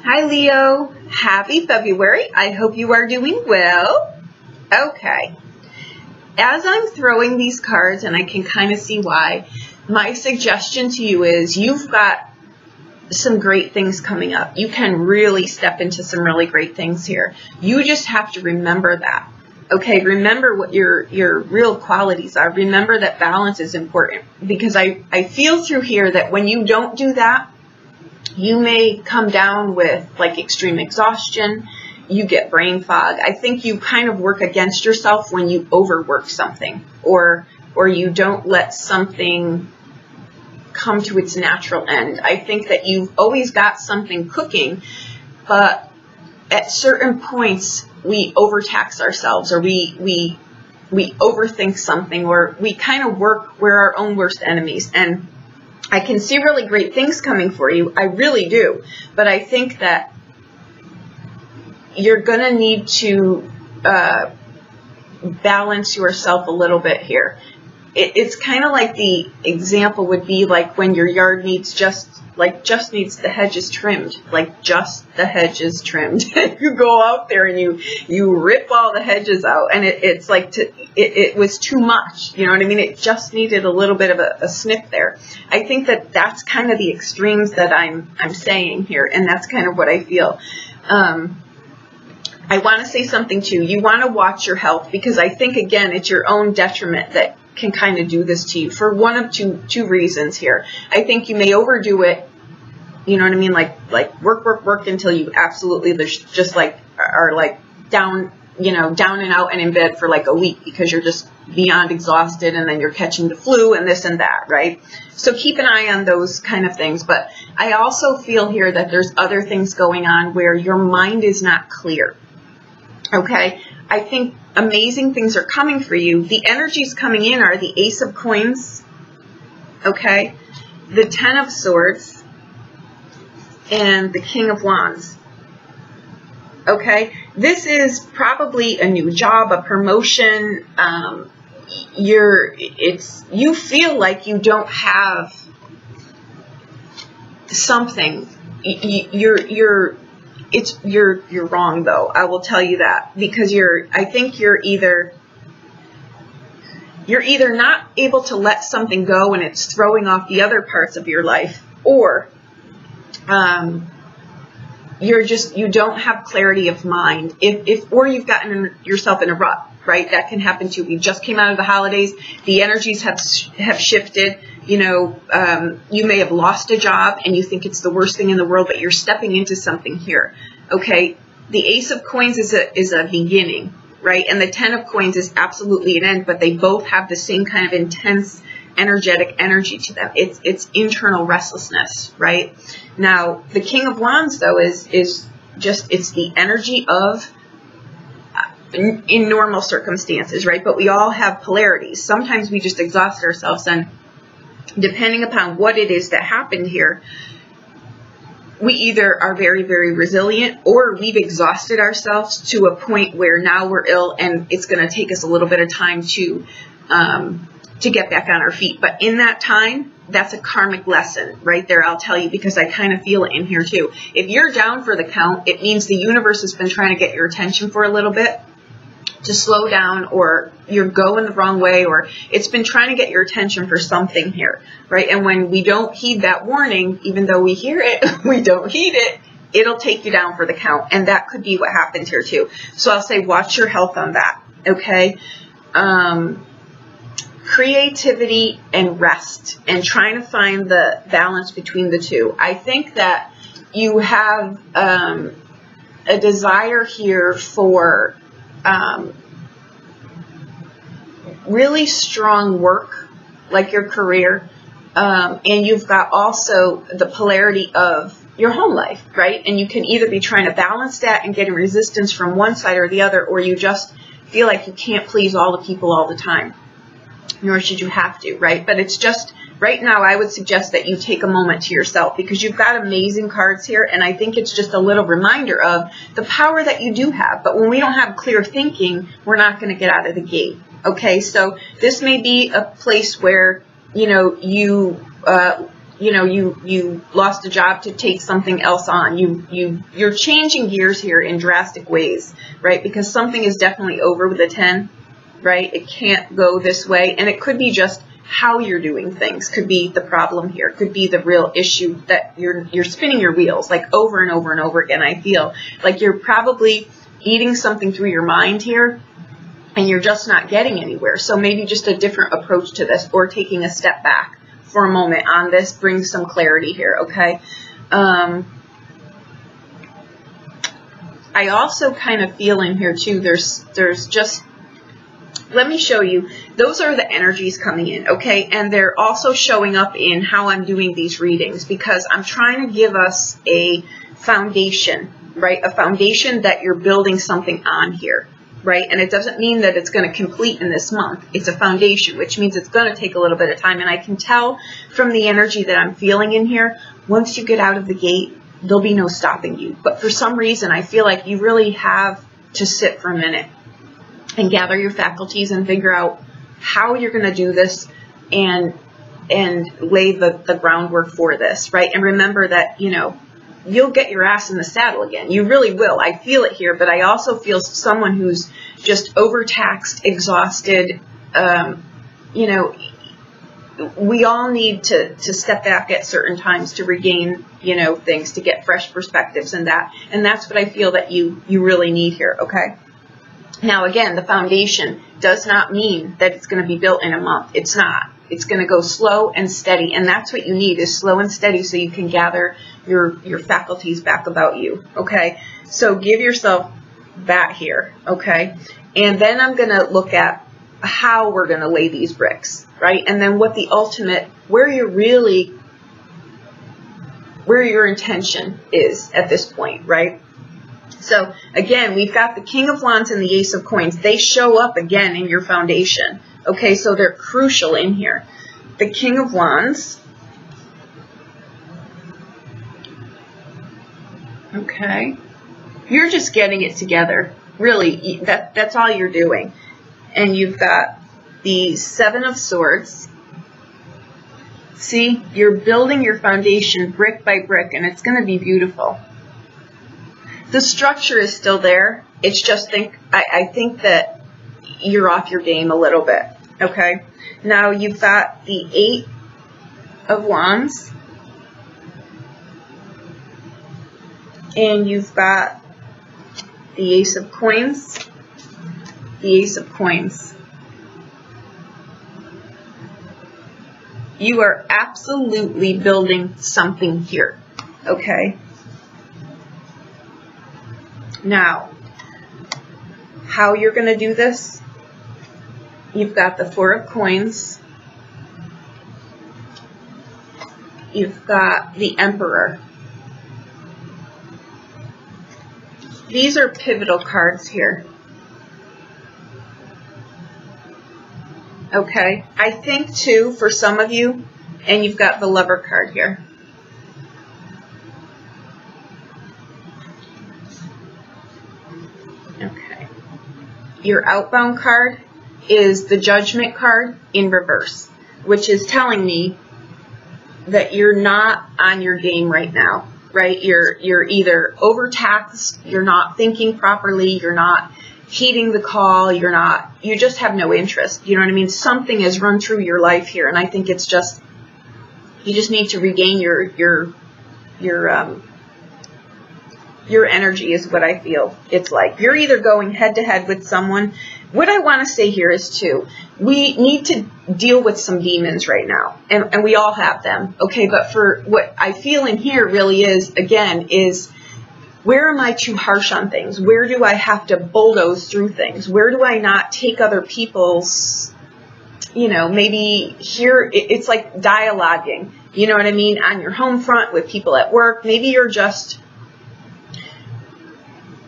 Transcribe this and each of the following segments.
Hi Leo, happy February. I hope you are doing well. Okay, as I'm throwing these cards, and I can kind of see why, my suggestion to you is you've got some great things coming up. You can really step into some really great things here. You just have to remember that. Okay, remember what your real qualities are. Remember that balance is important, because I feel through here that when you don't do that, you may come down with like extreme exhaustion. You get brain fog. I think you kind of work against yourself when you overwork something, or you don't let something come to its natural end. I think that you've always got something cooking, but at certain points we overtax ourselves, or we overthink something, or we kind of work, we're our own worst enemies. And I can see really great things coming for you. I really do. But I think that you're going to need to balance yourself a little bit here. It's kind of like the example would be like when your yard needs just needs the hedges trimmed, like just the hedges trimmed. You go out there and you rip all the hedges out, and it's like it was too much. You know what I mean? It just needed a little bit of a snip there. I think that that's kind of the extremes that I'm saying here, and that's kind of what I feel. I want to say something too. You want to watch your health, because I think, again, it's your own detriment that can kind of do this to you for one of two reasons here. I think you may overdo it, you know what I mean, like work until you absolutely just like are like down, you know, down and out and in bed for like a week because you're just beyond exhausted, and then you're catching the flu and this and that, right? So keep an eye on those kind of things. But I also feel here that there's other things going on where your mind is not clear. Okay, I think amazing things are coming for you. The energies coming in are the Ace of Coins, okay, the Ten of Swords, and the King of Wands. Okay, this is probably a new job, a promotion. You feel like you don't have something. You're wrong though. I will tell you that, because I think you're either not able to let something go and it's throwing off the other parts of your life, or you don't have clarity of mind, or you've gotten yourself in a rut, right? That can happen too. We just came out of the holidays. The energies have shifted. You know, you may have lost a job and you think it's the worst thing in the world, but you're stepping into something here. Okay, the Ace of Coins is a beginning, right? And the Ten of Coins is absolutely an end, but they both have the same kind of intense, energetic energy to them. It's internal restlessness, right? Now, the King of Wands, though, is just, it's the energy of in normal circumstances, right? But we all have polarities. Sometimes we just exhaust ourselves, and depending upon what it is that happened here, we either are very, very resilient, or we've exhausted ourselves to a point where now we're ill, and it's going to take us a little bit of time to get back on our feet. But in that time, that's a karmic lesson right there, I'll tell you, because I kind of feel it in here too. If you're down for the count, it means the universe has been trying to get your attention for a little bit to slow down, or you're going the wrong way, or it's been trying to get your attention for something here, right? And when we don't heed that warning, even though we hear it, we don't heed it, it'll take you down for the count. And that could be what happened here too. So I'll say watch your health on that, okay? Creativity and rest, and trying to find the balance between the two. I think that you have a desire here for really strong work, like your career, and you've got also the polarity of your home life, right? And you can either be trying to balance that and getting resistance from one side or the other, or you just feel like you can't please all the people all the time, nor should you have to, right? But it's just, right now, I would suggest that you take a moment to yourself, because you've got amazing cards here, and I think it's just a little reminder of the power that you do have. But when we don't have clear thinking, we're not going to get out of the gate, okay? So this may be a place where, you know, you you know, you lost a job to take something else on. You're changing gears here in drastic ways, right? Because something is definitely over with a 10, right? It can't go this way. And it could be just how you're doing things could be the problem here. Could be the real issue that you're spinning your wheels like over and over and over again. I feel like you're probably eating something through your mind here and you're just not getting anywhere. So maybe just a different approach to this, or taking a step back for a moment on this brings some clarity here, okay? I also kind of feel in here too, there's just, let me show you, those are the energies coming in, okay? And they're also showing up in how I'm doing these readings, because I'm trying to give us a foundation, right? A foundation that you're building something on here, right? And it doesn't mean that it's going to complete in this month. It's a foundation, which means it's going to take a little bit of time. And I can tell from the energy that I'm feeling in here, once you get out of the gate, there'll be no stopping you. But for some reason, I feel like you really have to sit for a minute and gather your faculties and figure out how you're going to do this and lay the groundwork for this, right? And remember that, you know, you'll get your ass in the saddle again. You really will. I feel it here, but I also feel someone who's just overtaxed, exhausted. You know, we all need to step back at certain times to regain, you know, things, to get fresh perspectives and that. And that's what I feel that you really need here, okay? Now, again, the foundation does not mean that it's going to be built in a month. It's not. It's going to go slow and steady, and that's what you need, is slow and steady, so you can gather your faculties back about you, okay? So give yourself that here, okay? And then I'm going to look at how we're going to lay these bricks, right? And then what the ultimate, where your intention is at this point, right? So again, we've got the King of Wands and the Ace of Coins. They show up again in your foundation. Okay, so they're crucial in here. The King of Wands. Okay. You're just getting it together. Really, that's all you're doing. And you've got the Seven of Swords. See, you're building your foundation brick by brick, and it's going to be beautiful. The structure is still there. It's just, I think that you're off your game a little bit. Okay, now you've got the Eight of Wands, and you've got the Ace of Coins, the Ace of Coins. You are absolutely building something here, okay? Now, how you're going to do this? You've got the Four of Coins. You've got the Emperor. These are pivotal cards here. Okay. I think too, for some of you, and you've got the Lover card here. Okay. Your outbound card is the Judgment card in reverse, which is telling me that you're not on your game right now, right? You're either overtaxed, you're not thinking properly, you're not heeding the call, you just have no interest. You know what I mean? Something has run through your life here, and I think it's just, you just need to regain your energy is what I feel it's like. You're either going head to head with someone. What I want to say here is too, we need to deal with some demons right now, and we all have them, okay? But for what I feel in here really is, again, is where am I too harsh on things? Where do I have to bulldoze through things? Where do I not take other people's, you know, maybe here, it's like dialoguing, you know what I mean, on your home front with people at work. Maybe you're just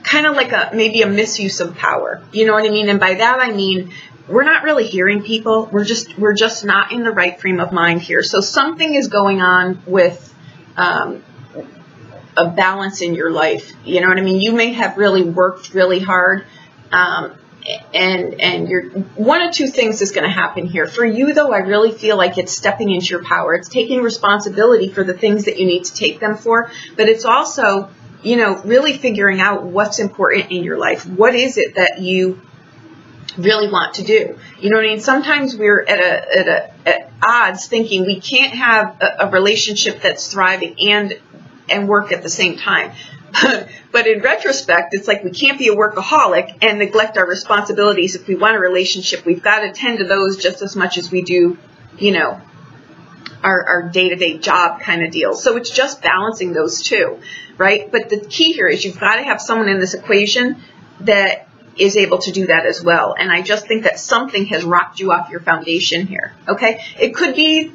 kind of like maybe a misuse of power, you know what I mean? And by that I mean we're not really hearing people. We're just not in the right frame of mind here. So something is going on with a balance in your life. You know what I mean? You may have really worked really hard, and you're, one of two things is going to happen here. For you, though, I really feel like it's stepping into your power. It's taking responsibility for the things that you need to take them for, but it's also, you know, really figuring out what's important in your life. What is it that you really want to do? You know what I mean? Sometimes we're at odds thinking we can't have a relationship that's thriving and work at the same time. But in retrospect, it's like we can't be a workaholic and neglect our responsibilities. If we want a relationship, we've got to tend to those just as much as we do, you know, our day-to-day job kind of deal. So it's just balancing those two, right? But the key here is you've got to have someone in this equation that is able to do that as well. And I just think that something has rocked you off your foundation here, okay? It could be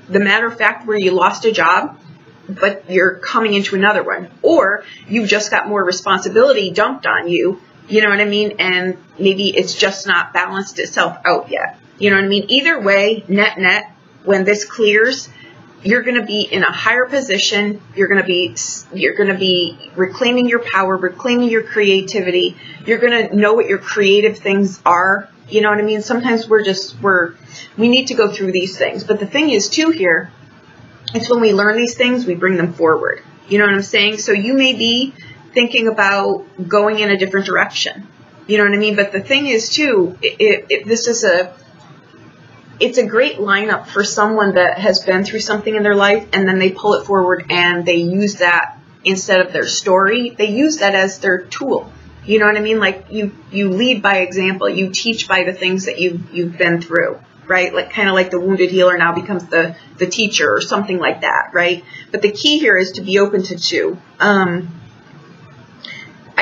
the matter of fact where you lost a job, but you're coming into another one, or you've just got more responsibility dumped on you, you know what I mean? And maybe it's just not balanced itself out yet. You know what I mean? Either way, net, when this clears, you're going to be in a higher position. You're going to be reclaiming your power, reclaiming your creativity. You're going to know what your creative things are. You know what I mean? Sometimes we need to go through these things. But the thing is too here, it's when we learn these things, we bring them forward. You know what I'm saying? So you may be thinking about going in a different direction. You know what I mean? But the thing is too, it's a great lineup for someone that has been through something in their life, and then they pull it forward and they use that instead of their story. They use that as their tool. You know what I mean? Like you lead by example. You teach by the things that you've been through, right? Like kind of like the wounded healer now becomes the teacher or something like that, right? But the key here is to be open to two. I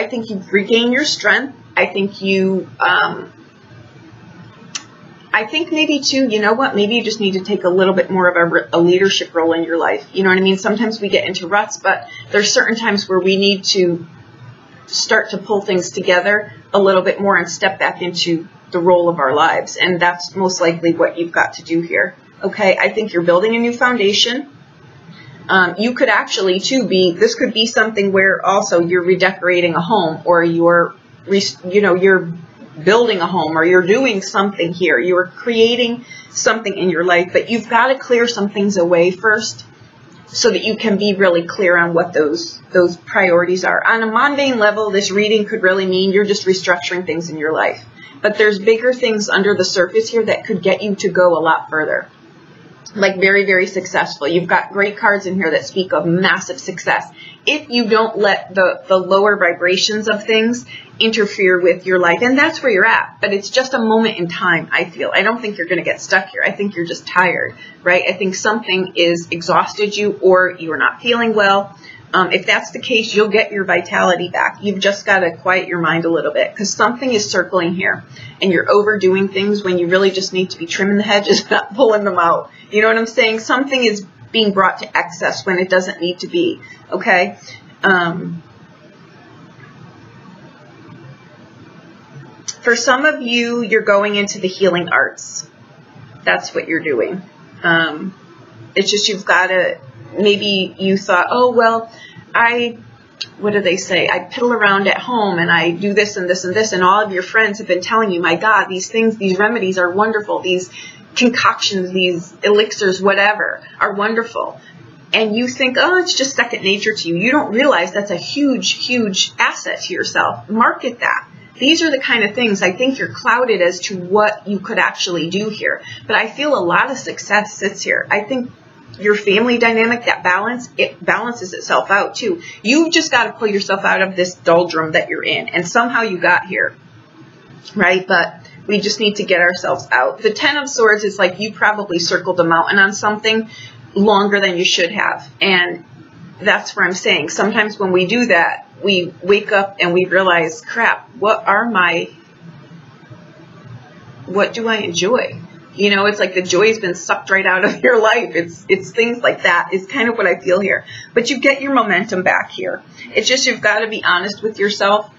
think you regain your strength. I think maybe too, you know what, maybe you just need to take a little bit more of a leadership role in your life. You know what I mean? Sometimes we get into ruts, but there's certain times where we need to start to pull things together a little bit more and step back into the role of our lives. And that's most likely what you've got to do here. Okay, I think you're building a new foundation. You could actually too this could be something where also you're redecorating a home, or you're building a home, or you're doing something here. You're creating something in your life, but you've got to clear some things away first so that you can be really clear on what those priorities are. On a mundane level, this reading could really mean you're just restructuring things in your life. But there's bigger things under the surface here that could get you to go a lot further. Like very, very successful. You've got great cards in here that speak of massive success. If you don't let the lower vibrations of things interfere with your life, and that's where you're at, but it's just a moment in time, I feel. I don't think you're going to get stuck here. I think you're just tired, right? I think something is exhausted you, or you're not feeling well. If that's the case, you'll get your vitality back. You've just got to quiet your mind a little bit, because something is circling here, and you're overdoing things when you really just need to be trimming the hedges, not pulling them out. You know what I'm saying? Something is being brought to excess when it doesn't need to be, okay? For some of you, you're going into the healing arts. That's what you're doing. It's just you've got to, maybe you thought, oh, well, what do they say? I piddle around at home and I do this and this and this, and all of your friends have been telling you, my God, these things, these remedies are wonderful. These concoctions, these elixirs, whatever, are wonderful. And you think, oh, it's just second nature to you. You don't realize that's a huge, huge asset to yourself. Market that. These are the kind of things I think you're clouded as to what you could actually do here. But I feel a lot of success sits here. I think your family dynamic, that balance, it balances itself out too. You've just got to pull yourself out of this doldrum that you're in. And somehow you got here, right? But we just need to get ourselves out. The Ten of Swords is like you probably circled the mountain on something longer than you should have. And that's where I'm saying sometimes when we do that, we wake up and we realize, crap, what do I enjoy? You know, it's like the joy's been sucked right out of your life. It's things like that is kind of what I feel here. But you get your momentum back here. It's just you've got to be honest with yourself,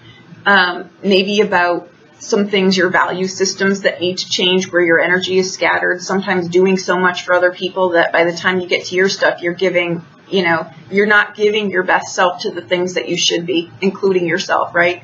maybe about some things, your value systems that need to change, where your energy is scattered, sometimes doing so much for other people that by the time you get to your stuff, you're giving, you know, you're not giving your best self to the things that you should be, including yourself, right?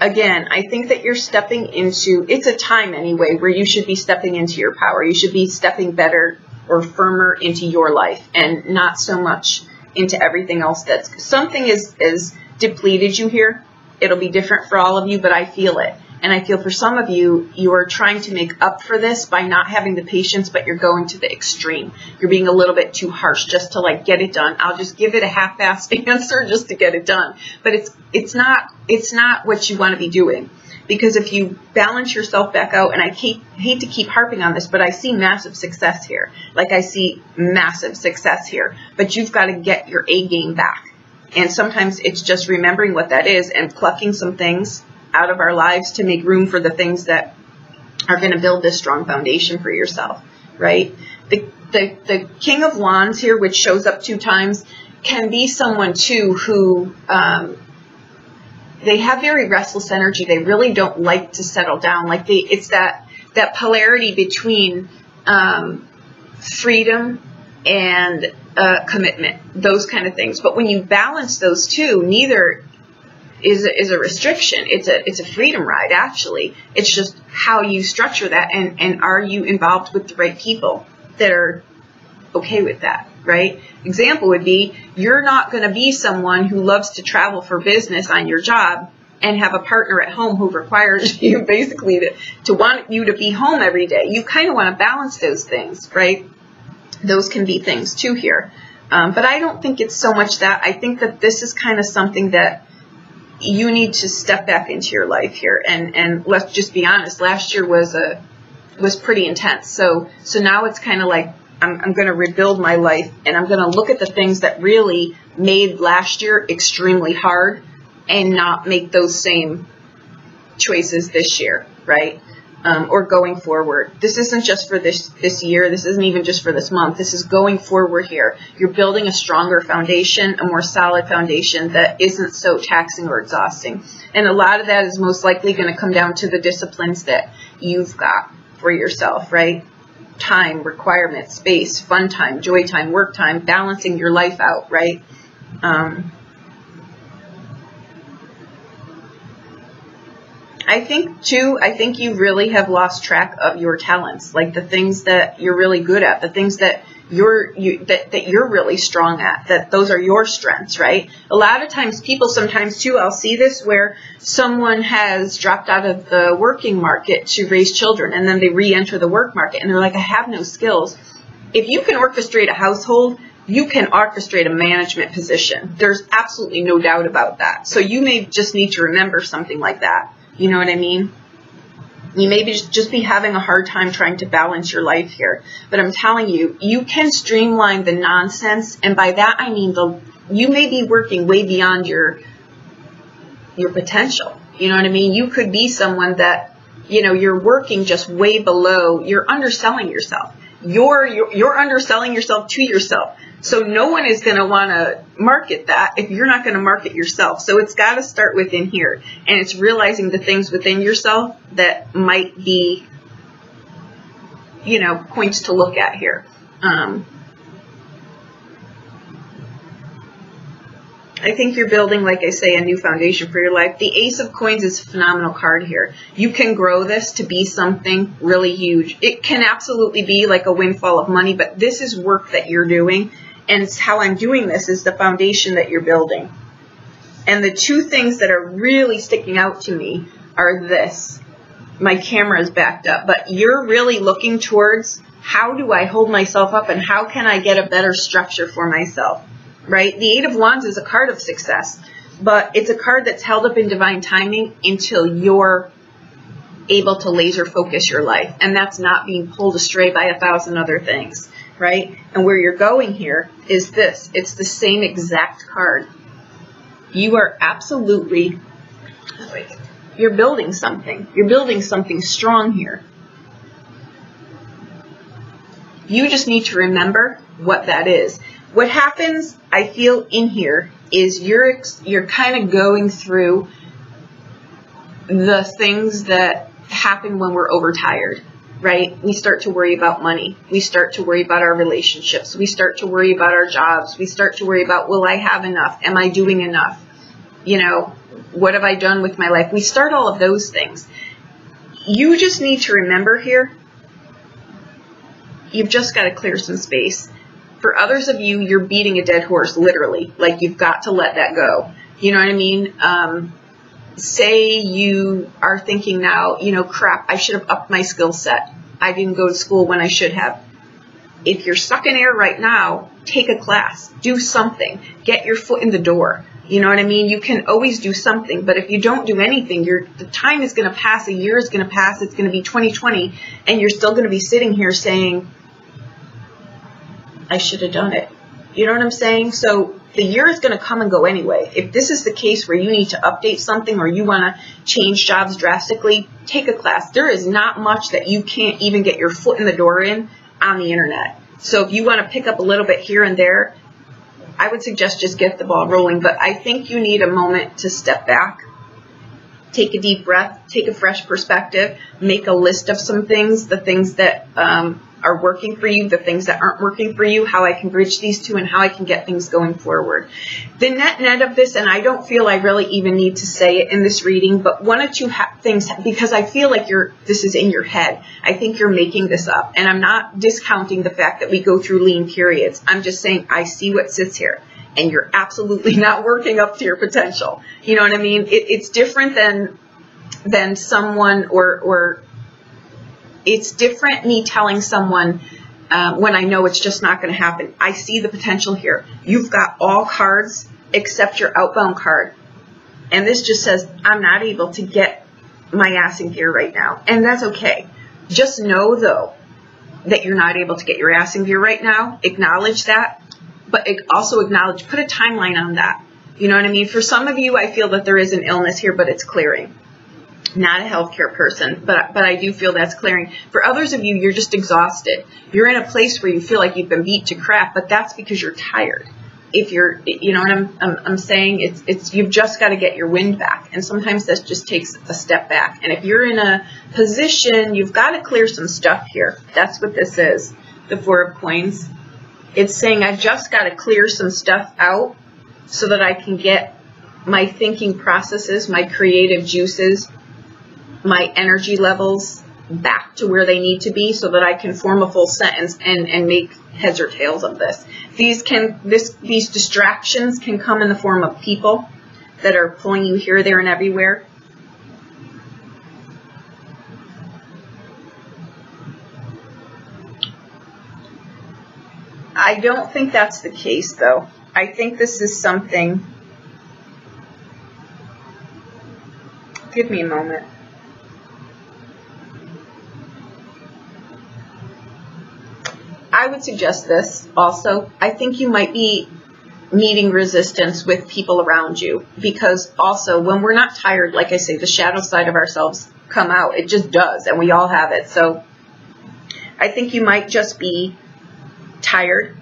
again, I think that you're stepping into, it's a time anyway, where you should be stepping into your power. You should be stepping better or firmer into your life and not so much into everything else that's, something is depleted you here. It'll be different for all of you, but I feel it. And I feel for some of you, you are trying to make up for this by not having the patience, but you're going to the extreme. You're being a little bit too harsh just to like get it done. I'll just give it a half-assed answer just to get it done. But it's not what you want to be doing. Because if you balance yourself back out, and I hate to keep harping on this, but I see massive success here. Like I see massive success here. But you've got to get your A game back. And sometimes it's just remembering what that is and plucking some things out of our lives to make room for the things that are going to build this strong foundation for yourself, right? The King of Wands here, which shows up 2 times, can be someone too who they have very restless energy. They really don't like to settle down. Like it's that polarity between freedom and commitment, those kind of things. But when you balance those two, neither is a restriction. It's a freedom ride, actually. It's just how you structure that, and are you involved with the right people that are okay with that, right? Example would be, you're not going to be someone who loves to travel for business on your job and have a partner at home who requires you basically to want you to be home every day. You kind of want to balance those things, right? Those can be things too here. But I don't think it's so much that. I think that this is kind of something that you need to step back into your life here, and let's just be honest. Last year was pretty intense. So now it's kind of like I'm going to rebuild my life, and I'm going to look at the things that really made last year extremely hard, and not make those same choices this year, right? Or going forward. This isn't just for this year. This isn't even just for this month. This is going forward here. You're building a stronger foundation, a more solid foundation that isn't so taxing or exhausting. And a lot of that is most likely going to come down to the disciplines that you've got for yourself, right? Time, requirements, space, fun time, joy time, work time, balancing your life out, right? I think you really have lost track of your talents, like the things that you're really good at, the things that you're really strong at, that those are your strengths, right? A lot of times people sometimes too, I'll see this where someone has dropped out of the working market to raise children, and then they re-enter the work market and they're like, I have no skills. If you can orchestrate a household, you can orchestrate a management position. There's absolutely no doubt about that. So you may just need to remember something like that. You know what I mean? You may just be having a hard time trying to balance your life here. But I'm telling you, you can streamline the nonsense. And by that, I mean you may be working way beyond your potential. You know what I mean? You could be someone that, you're working just way below. You're underselling yourself. You're underselling yourself to yourself. So no one is going to want to market that if you're not going to market yourself. So it's got to start within here. And it's realizing the things within yourself that might be, points to look at here. I think you're building, like I say, a new foundation for your life. The Ace of Coins is a phenomenal card here. You can grow this to be something really huge. It can absolutely be like a windfall of money, but this is work that you're doing. And how I'm doing this is the foundation that you're building. And the 2 things that are really sticking out to me are this. My camera is backed up, but you're really looking towards, how do I hold myself up and how can I get a better structure for myself, right? The 8 of Wands is a card of success, but it's a card that's held up in divine timing until you're able to laser focus your life. And that's not being pulled astray by 1,000 other things. Right? And where you're going here is this. It's the same exact card. You are absolutely, you're building something. You're building something strong here. You just need to remember what that is. What happens, I feel, in here is you're kind of going through the things that happen when we're overtired. Right? We start to worry about money. We start to worry about our relationships. We start to worry about our jobs. We start to worry about, will I have enough? Am I doing enough? What have I done with my life? We start all of those things. You just need to remember here, you've just got to clear some space. For others of you, you're beating a dead horse, literally. Like, you've got to let that go. You know what I mean? Say you are thinking now, you know, crap, I should have upped my skill set. I didn't go to school when I should have. If you're stuck in air right now, take a class. Do something. Get your foot in the door. You know what I mean? You can always do something, but if you don't do anything, the time is going to pass, a year is going to pass, it's going to be 2020, and you're still going to be sitting here saying, I should have done it. You know what I'm saying? So the year is going to come and go anyway. If this is the case where you need to update something or you want to change jobs drastically, take a class. There is not much that you can't even get your foot in the door in on the internet. So if you want to pick up a little bit here and there, I would suggest just get the ball rolling. But I think you need a moment to step back, take a deep breath, take a fresh perspective, make a list of some things, the things that are working for you, the things that aren't working for you, how I can bridge these two, and how I can get things going forward. The net of this, and I don't feel I really even need to say it in this reading, but one or two things, because I feel like this is in your head. I think you're making this up, and I'm not discounting the fact that we go through lean periods. I'm just saying I see what sits here, and you're absolutely not working up to your potential. You know what I mean? It's different than someone or it's different me telling someone when I know it's just not going to happen. I see the potential here. You've got all cards except your outbound card. And this just says, I'm not able to get my ass in gear right now. And that's okay. Just know, though, that you're not able to get your ass in gear right now. Acknowledge that. But also acknowledge, put a timeline on that. You know what I mean? For some of you, I feel that there is an illness here, but it's clearing. Not a healthcare person, but I do feel that's clearing. For others of you, you're just exhausted. You're in a place where you feel like you've been beat to crap, but that's because you're tired. If you're, you know what I'm saying? It's you've just got to get your wind back, and sometimes that just takes a step back. And if you're in a position, you've got to clear some stuff here. That's what this is. The Four of Coins. It's saying I've just got to clear some stuff out so that I can get my thinking processes, my creative juices, my energy levels back to where they need to be so that I can form a full sentence and make heads or tails of this. These distractions can come in the form of people that are pulling you here, there, and everywhere. I don't think that's the case, though. I think this is something. Give me a moment. I would suggest this also. I think you might be meeting resistance with people around you, because also when we're not tired, like I say, the shadow side of ourselves come out. It just does, and we all have it. So I think you might just be tired,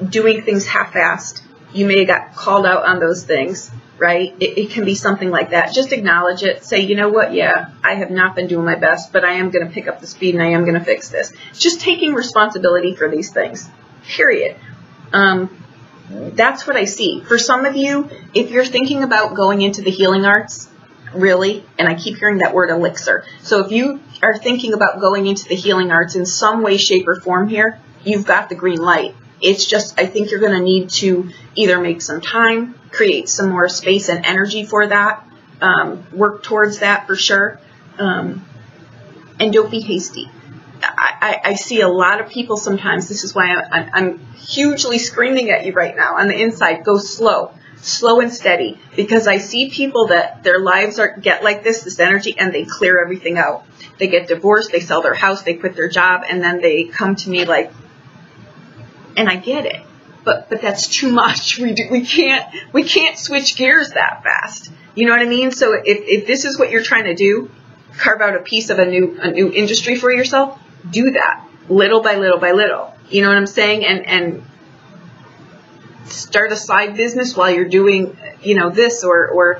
doing things half-assed. You may have got called out on those things, right? It can be something like that. Just acknowledge it. Say, you know what? Yeah, I have not been doing my best, but I am going to pick up the speed and I am going to fix this. Just taking responsibility for these things, period. That's what I see. For some of you, if you're thinking about going into the healing arts, really, and I keep hearing that word elixir. So if you are thinking about going into the healing arts in some way, shape, or form here, you've got the green light. It's just, I think you're going to need to either make some time, create some more space and energy for that, work towards that for sure, and don't be hasty. I see a lot of people sometimes, this is why I'm hugely screaming at you right now on the inside, go slow and steady, because I see people that their lives get like this energy, and they clear everything out. They get divorced, they sell their house, they quit their job, and then they come to me like, and I get it, but that's too much. We can't switch gears that fast. You know what I mean? So if this is what you're trying to do, carve out a piece of a new industry for yourself, do that little by little by little. You know what I'm saying? And start a side business while you're doing, you know, this, or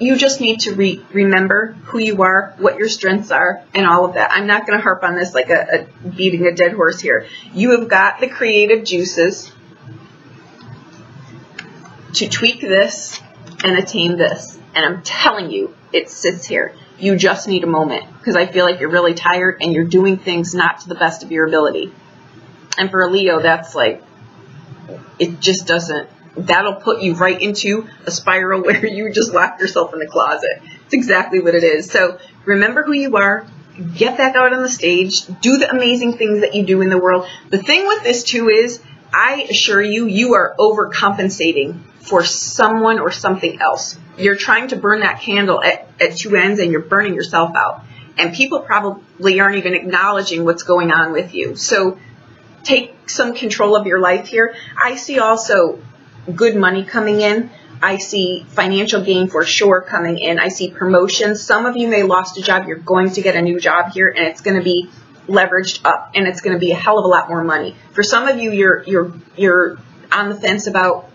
you just need to remember who you are, what your strengths are, and all of that. I'm not going to harp on this like a beating a dead horse here. You have got the creative juices. to tweak this and attain this. And I'm telling you, it sits here. You just need a moment, because I feel like you're really tired and you're doing things not to the best of your ability. And for a Leo, that's like, it just doesn't, that'll put you right into a spiral where you just lock yourself in the closet. It's exactly what it is. So remember who you are. Get back out on the stage. Do the amazing things that you do in the world. The thing with this too is, I assure you, you are overcompensating for someone or something else. You're trying to burn that candle at two ends, and you're burning yourself out. And people probably aren't even acknowledging what's going on with you. So take some control of your life here. I see also good money coming in. I see financial gain for sure coming in. I see promotions. Some of you may have lost a job. You're going to get a new job here, and it's going to be leveraged up, and it's going to be a hell of a lot more money. For some of you, you're on the fence about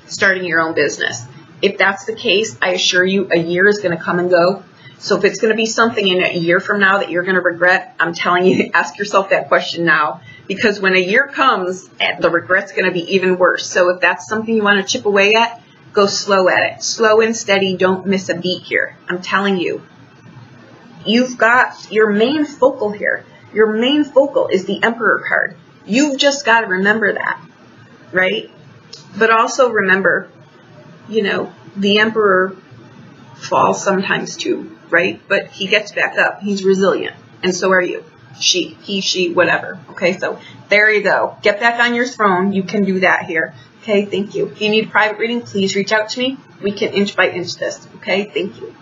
starting your own business. If that's the case, I assure you, a year is going to come and go. So if it's going to be something in a year from now that you're going to regret, I'm telling you, ask yourself that question now. Because when a year comes, the regret's going to be even worse. So if that's something you want to chip away at, go slow at it. Slow and steady. Don't miss a beat here. I'm telling you. You've got your main focal here. Your main focal is the Emperor card. You've just got to remember that, right? But also remember, you know, the Emperor falls sometimes too, right? But he gets back up. He's resilient. And so are you. She, whatever. Okay, so there you go. Get back on your throne. You can do that here. Okay, thank you. If you need a private reading, please reach out to me. We can inch by inch this. Okay, thank you.